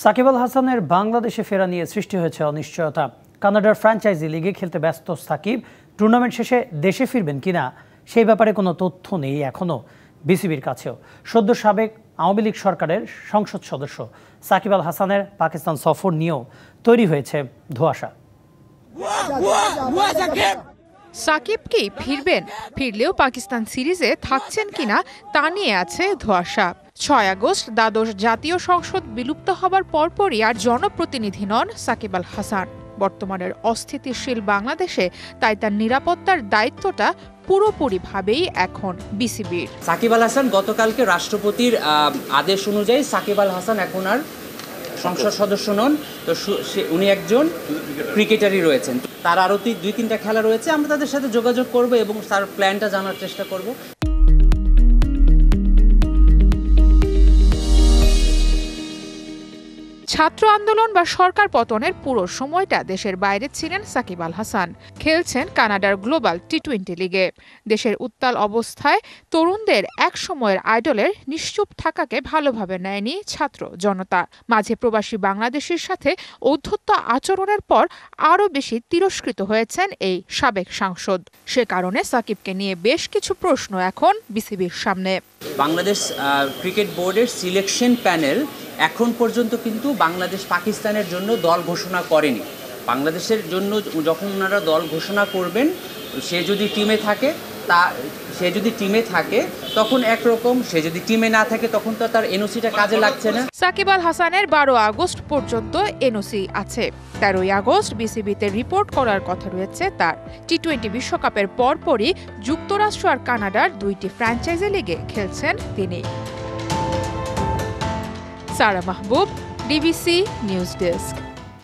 সাকিব আল হাসানের বাংলাদেশে ফেরা নিয়ে সৃষ্টি হয়েছে অনিশ্চয়তা। কানাডার ফ্র্যাঞ্চাইজি লিগে খেলতে ব্যস্ত সাকিব টুর্নামেন্ট শেষে দেশে ফিরবেন কিনা সেই ব্যাপারে কোনো তথ্য নেই এখনও বিসিবির কাছেও। সদ্য সাবেক আওয়ামী লীগ সরকারের সংসদ সদস্য সাকিব আল হাসানের পাকিস্তান সফর নিয়েও তৈরি হয়েছে ধোঁয়াশা। সাকিব কি ফিরবেন? ফিরলেও পাকিস্তান সিরিজে থাকছেন কিনা তা নিয়ে আছে ধোঁয়াশা। 6 আগস্ট দ্বাদশ জাতীয় সংসদ বিলুপ্ত হবার পরপরই আর জনপ্রতিনিধি নন সাকিব আল হাসান। বর্তমানের অস্থিতিশীল বাংলাদেশে তাই তার নিরাপত্তার দায়িত্বটা পুরোপুরিভাবেই এখন বিসিবির। সাকিব আল হাসান গতকালকে রাষ্ট্রপতির আদেশ অনুযায়ী সাকিব আল হাসান এখন আর সংসদ সদস্য নন, তো উনি একজন ক্রিকেটারই রয়েছেন। তার আরও 2-3টা খেলা রয়েছে, আমরা তাদের সাথে যোগাযোগ করব এবং তার প্ল্যানটা জানার চেষ্টা করব। ছাত্র আন্দোলন বা সরকার পতনের পুরো সময়টা দেশের বাইরে ছিলেন সাকিব আল হাসান। খেলছেন কানাডার গ্লোবাল টি-20 লিগে। দেশের উত্তাল অবস্থায় তরুণদের এক সময়ের আইডলের নিশ্চুপ থাকাকে ভালোভাবে নেয়নি ছাত্র জনতা। মাঝে প্রবাসী বাংলাদেশের সাথে ঔদ্ধত্য আচরণের পর আরও বেশি তিরস্কৃত হয়েছেন এই সাবেক সাংসদ। সে কারণে সাকিবকে নিয়ে বেশ কিছু প্রশ্ন এখন বিসিবির সামনে। বাংলাদেশ ক্রিকেট বোর্ডের সিলেকশন প্যানেল এখন পর্যন্ত কিন্তু বাংলাদেশ পাকিস্তানের জন্য দল ঘোষণা করেনি। বাংলাদেশের জন্য যখন ওনারা দল ঘোষণা করবেন, সে যদি টিমে থাকে তখন একরকম, সে যদি টিমে না থাকে তখন তো তার এনওসিটা কাজে লাগছে না। সাকিব আল হাসানের 12 আগস্ট পর্যন্ত এনওসি আছে। 13 আগস্ট বিসিবিতে রিপোর্ট করার কথা রয়েছে তার। টি-20 বিশ্বকাপের পরপরই যুক্তরাষ্ট্র আর কানাডার 2টি ফ্র্যাঞ্চাইজি লিগে খেলছেন তিনি। সারা মাহবুব, ডিবিসি নিউজ ডেস্ক।